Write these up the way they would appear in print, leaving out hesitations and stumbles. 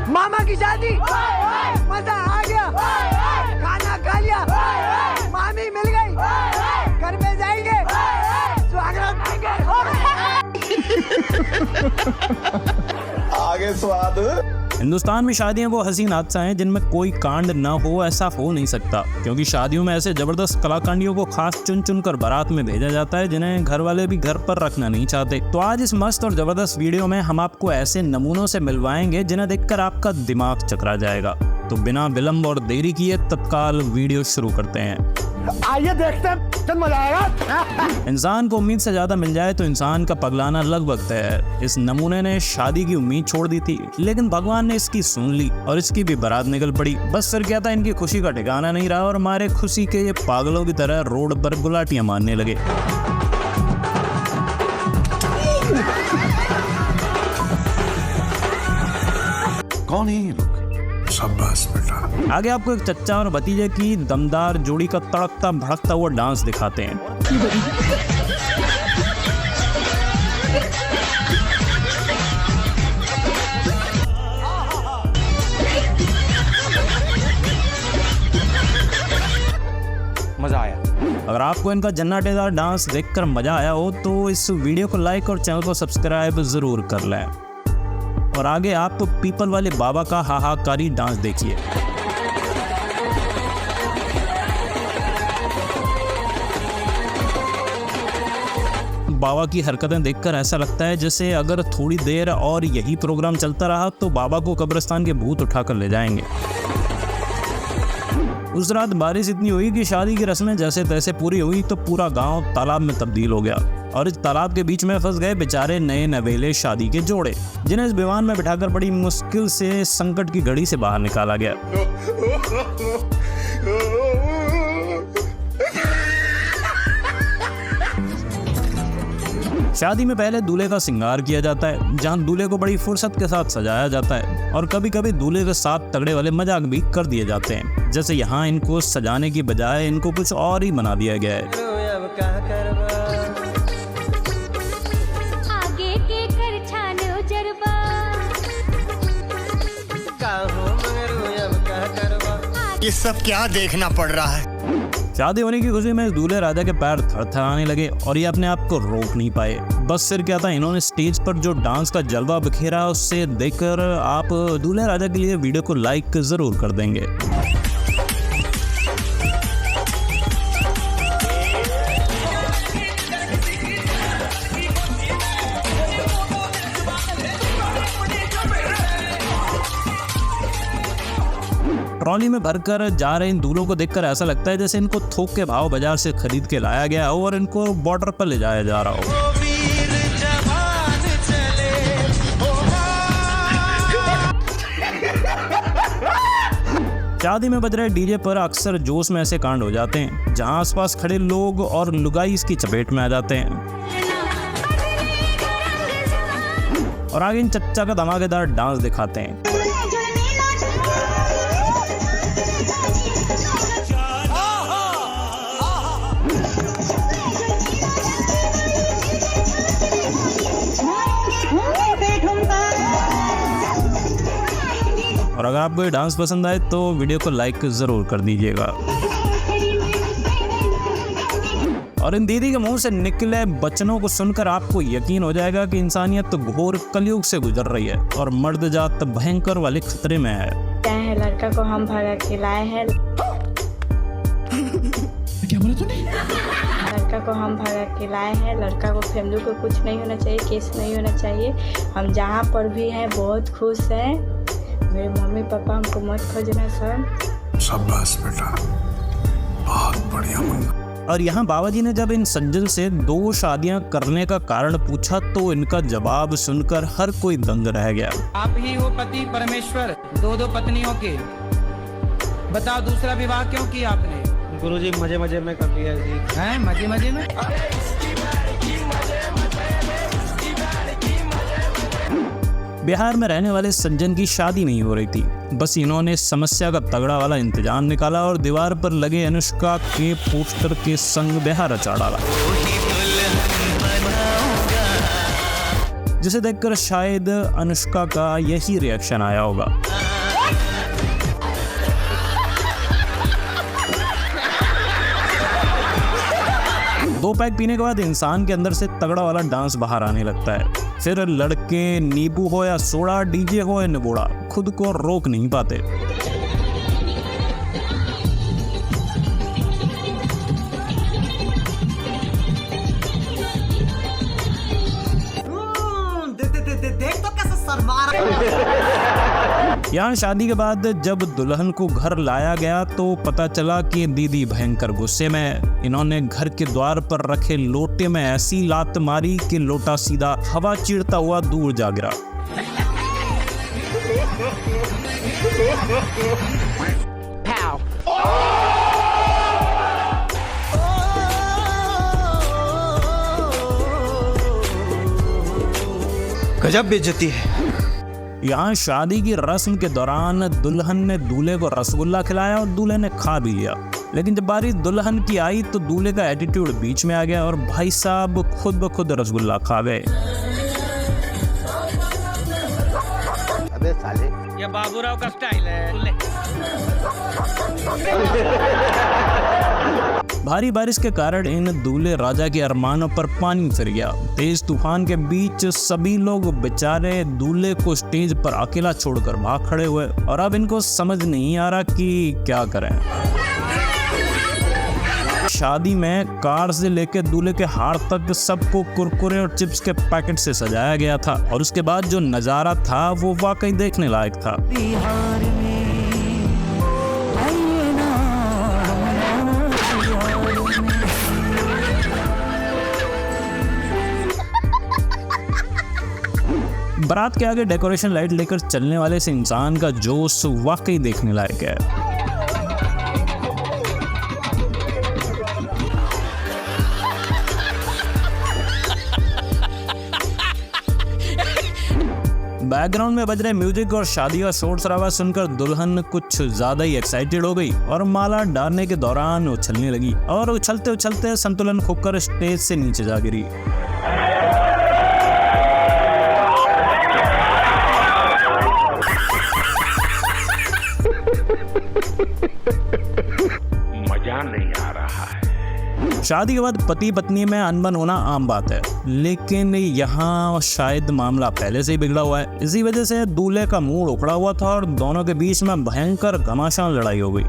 मामा की शादी, मजा आ गया, खाना खा लिया, मामी मिल गई, घर में जाएंगे, स्वागत आगे स्वाद। हिंदुस्तान में शादियां वो हसीन हादसा हैं जिनमें कोई कांड ना हो, ऐसा हो नहीं सकता, क्योंकि शादियों में ऐसे जबरदस्त कलाकांडियों को खास चुन चुन कर बारात में भेजा जाता है जिन्हें घर वाले भी घर पर रखना नहीं चाहते। तो आज इस मस्त और जबरदस्त वीडियो में हम आपको ऐसे नमूनों से मिलवाएंगे जिन्हें देखकर आपका दिमाग चकरा जाएगा। तो बिना विलंब और देरी किए तत्काल वीडियो शुरू करते हैं। आइए देखते हैं, मजा आएगा। इंसान को उम्मीद से ज्यादा मिल जाए तो इंसान का पगलाना लगभग तय है। इस नमूने ने शादी की उम्मीद छोड़ दी थी, लेकिन भगवान ने इसकी सुन ली और इसकी भी बारात निकल पड़ी। बस फिर क्या था, इनकी खुशी का ठिकाना नहीं रहा और हमारे खुशी के ये पागलों की तरह रोड पर गुलाटियां मारने लगे। कौन है ये लोग? शाबाश बेटा। आगे आपको एक चच्चा और भतीजे की दमदार जोड़ी का तड़कता भड़कता हुआ डांस दिखाते हैं। मजा आया। अगर आपको इनका जन्नतेदार डांस देखकर मजा आया हो तो इस वीडियो को लाइक और चैनल को सब्सक्राइब जरूर कर लें। और आगे आप तो पीपल वाले बाबा का हाहाकारी डांस देखिए। बाबा की हरकतें देखकर ऐसा लगता है जैसे अगर थोड़ी देर और यही प्रोग्राम चलता रहा तो बाबा को कब्रिस्तान के भूत उठाकर ले जाएंगे। उस रात बारिश इतनी हुई कि शादी की रस्में जैसे तैसे पूरी हुई तो पूरा गांव तालाब में तब्दील हो गया और इस तालाब के बीच में फंस गए बेचारे नए नवेले शादी के जोड़े, जिन्हें इस विमान में बिठाकर बड़ी मुश्किल से संकट की घड़ी से बाहर निकाला गया। शादी में पहले दूल्हे का श्रृंगार किया जाता है, जहां दूल्हे को बड़ी फुर्सत के साथ सजाया जाता है और कभी कभी दूल्हे के साथ तगड़े वाले मजाक भी कर दिए जाते हैं। जैसे यहाँ इनको सजाने की बजाय इनको कुछ और ही बना दिया गया है। ये सब क्या देखना पड़ रहा है। शादी होने की खुशी में दूल्हे राजा के पैर थरथराने लगे और ये अपने आप को रोक नहीं पाए। बस फिर क्या था, इन्होंने स्टेज पर जो डांस का जलवा बिखेरा उससे देखकर आप दूल्हे राजा के लिए वीडियो को लाइक जरूर कर देंगे। ट्रॉली में भरकर जा रहे इन दूल्हों को देखकर ऐसा लगता है जैसे इनको थोक के भाव बाजार से खरीद के लाया गया हो और इनको बॉर्डर पर ले जाया जा रहा हो। शादी में बज रहे डीजे पर अक्सर जोश में ऐसे कांड हो जाते हैं जहां आसपास खड़े लोग और लुगाई इसकी चपेट में आ जाते हैं। और आगे इन चच्चा का धमाकेदार डांस दिखाते हैं। और अगर आपको ये डांस पसंद आए तो वीडियो को लाइक जरूर कर दीजिएगा। और इन दीदी के मुंह से निकले वचनों को सुनकर आपको यकीन हो जाएगा कि इंसानियत तो घोर कलयुग से गुजर रही है और मर्द जात भयंकर वाले खतरे में है। क्या है, लड़का को हम भगा के लाए हैं। क्या बोला तूने? लड़का को हम भगा के लाए हैं। लड़का को फैमिली को कुछ नहीं होना चाहिए, केस नहीं होना चाहिए। हम जहाँ पर भी हैं बहुत खुश हैं। मेरे मम्मी पापा हमको मत खोजना सर। शाबाश बेटा, बहुत बढ़िया मुन्ना। और यहाँ बाबा जी ने जब इन सज्जन से 2 शादियां करने का कारण पूछा तो इनका जवाब सुनकर हर कोई दंग रह गया। आप ही हो पति परमेश्वर 2 पत्नियों के, बताओ दूसरा विवाह क्यों किया आपने? गुरुजी मजे मजे में कर लिया जी। हैं मजे मजे में? बिहार में रहने वाले संजन की शादी नहीं हो रही थी, बस इन्होंने समस्या का तगड़ा वाला इंतजाम निकाला और दीवार पर लगे अनुष्का के पोस्टर के संग बिहार रचा डाला। जिसे देखकर शायद अनुष्का का यही रिएक्शन आया होगा। दो पैक पीने के बाद इंसान के अंदर से तगड़ा वाला डांस बाहर आने लगता है। फिर लड़के नींबू हो या सोडा, डीजे हो या निबोड़ा, खुद को रोक नहीं पाते। देख तो कैसे शर्मा रहा। यहाँ शादी के बाद जब दुल्हन को घर लाया गया तो पता चला कि दीदी भयंकर गुस्से में है। इन्होंने घर के द्वार पर रखे लोटे में ऐसी लात मारी कि लोटा सीधा हवा चीरता हुआ दूर जा गिरा। गजब बेइज्जती है। यहाँ शादी की रस्म के दौरान दुल्हन ने दूल्हे को रसगुल्ला खिलाया और दूल्हे ने खा भी लिया, लेकिन जब बारी दुल्हन की आई तो दूल्हे का एटीट्यूड बीच में आ गया और भाई साहब खुद ब खुद रसगुल्ला खा गए। अबे साले, ये बाबूराव का स्टाइल है। भारी बारिश के कारण इन दूल्हे राजा के अरमानों पर पानी फिर गया। तेज तूफान के बीच सभी लोग बेचारे दूल्हे को स्टेज पर अकेला छोड़कर भाग खड़े हुए और अब इनको समझ नहीं आ रहा कि क्या करें। शादी में कार से लेकर दूल्हे के हार तक सबको कुरकुरे और चिप्स के पैकेट से सजाया गया था और उसके बाद जो नज़ारा था वो वाकई देखने लायक था। बारात के आगे डेकोरेशन लाइट लेकर चलने वाले इस इंसान का जोश वाकई देखने लायक है। बैकग्राउंड में बज रहे म्यूजिक और शादी का शोर शराबा सुनकर दुल्हन कुछ ज्यादा ही एक्साइटेड हो गई और माला डालने के दौरान उछलने लगी और उछलते उछलते संतुलन खोकर स्टेज से नीचे जा गिरी। मजा नहीं आ रहा है। शादी के बाद पति पत्नी में अनबन होना आम बात है, लेकिन यहाँ शायद मामला पहले से ही बिगड़ा हुआ है। इसी वजह से दूल्हे का मूड उखड़ा हुआ था और दोनों के बीच में भयंकर घमासान लड़ाई हो गई।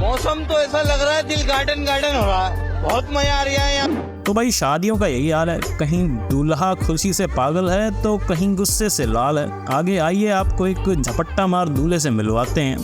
मौसम तो ऐसा लग रहा है दिल गार्डन गार्डन हो रहा है। बहुत मजा आ रहा है यहाँ। तो भाई शादियों का यही हाल है, कहीं दूल्हा खुशी से पागल है तो कहीं गुस्से से लाल है। आगे आइए आपको एक झपट्टा मार दूल्हे से मिलवाते हैं।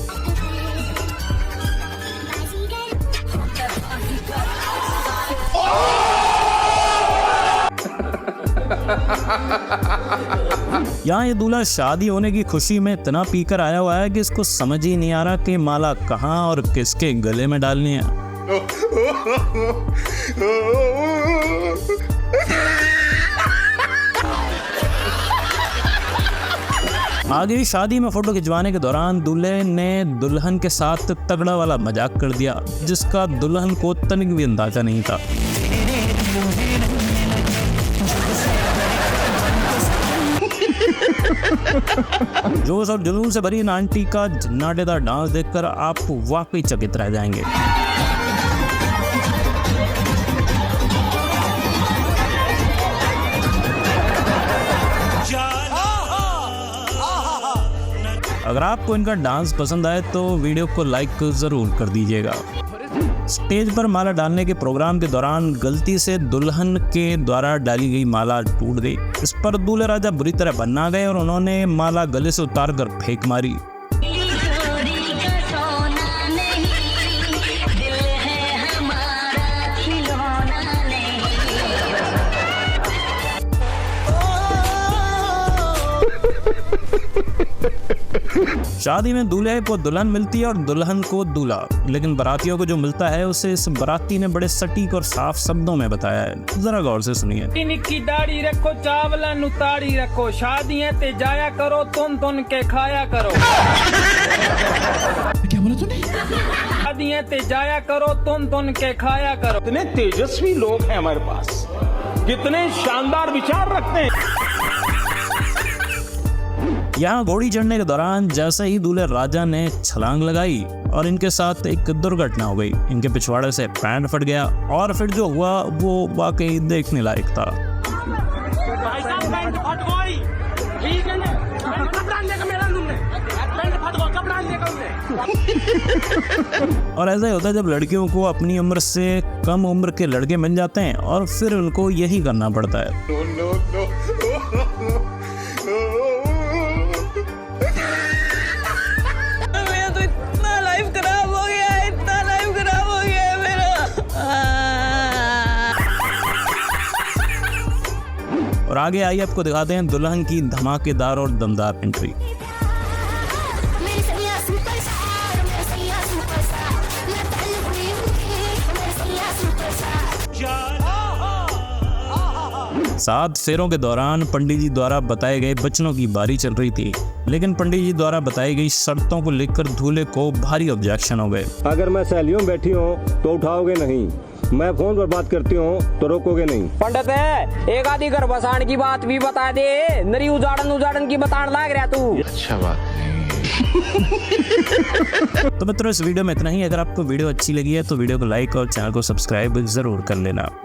यहाँ ये दूल्हा शादी होने की खुशी में इतना पीकर आया हुआ है कि इसको समझ ही नहीं आ रहा कि माला कहाँ और किसके गले में डालनी है। आगे शादी में फोटो खिंचवाने के दौरान दूल्हे ने दुल्हन के साथ तगड़ा वाला मजाक कर दिया जिसका दुल्हन को तनिक भी अंदाजा नहीं था। जोश और जुनून से भरी इन आंटी का झन्नाटेदार डांस देखकर आप वाकई चकित रह जाएंगे। अगर आपको इनका डांस पसंद आए तो वीडियो को लाइक जरूर कर दीजिएगा। स्टेज पर माला डालने के प्रोग्राम के दौरान गलती से दुल्हन के द्वारा डाली गई माला टूट गई। इस पर दूल्हे राजा बुरी तरह बन्ना गए और उन्होंने माला गले से उतारकर फेंक मारी। शादी में दूल्हे को दुल्हन मिलती है और दुल्हन को दूल्हा, लेकिन बारातियों को जो मिलता है उसे इस बाराती ने बड़े सटीक और साफ शब्दों में बताया है। जरा गौर से सुनिए। निक्की दाढ़ी रखो, चावला नुताड़ी रखो, शादियां ते जाया करो, तुन के खाया करो। क्या बोला तूने? शादियां ते जाया करो, तुन के खाया करो। कितने तेजस्वी लोग हैं हमारे पास, कितने शानदार विचार रखते हैं। यहाँ घोड़ी चढ़ने के दौरान जैसे ही दूल्हे राजा ने छलांग लगाई और इनके साथ एक दुर्घटना हो गई। इनके पिछवाड़े से पैंट फट गया और फिर जो हुआ वो वाकई देखने लायक था। और ऐसा ही होता है जब लड़कियों को अपनी उम्र से कम उम्र के लड़के मिल जाते हैं और फिर उनको यही करना पड़ता है। मेरा तो इतना लाइफ खराब हो गया है, इतना लाइफ खराब हो गया है मेरा। और आगे आइए आपको दिखाते हैं दुल्हन की धमाकेदार और दमदार एंट्री। सात फेरों के दौरान पंडित जी द्वारा बताए गए वचनों की बारी चल रही थी, लेकिन पंडित जी द्वारा बताई गई शर्तों को लेकर दूल्हे को भारी ऑब्जेक्शन हो गए। अगर मैं सहेलियों में बैठी हूँ तो उठाओगे नहीं, मैं फोन पर बात करती हूँ तो रोकोगे नहीं। पंडित है, एक आधी घर बसाने की बात भी बता दे, नरी उजाड़न की बताने लग रहा तू। अच्छा बात तो मित्रों इस वीडियो में इतना ही। अगर आपको वीडियो अच्छी लगी है तो वीडियो को लाइक और चैनल को सब्सक्राइब जरूर कर लेना।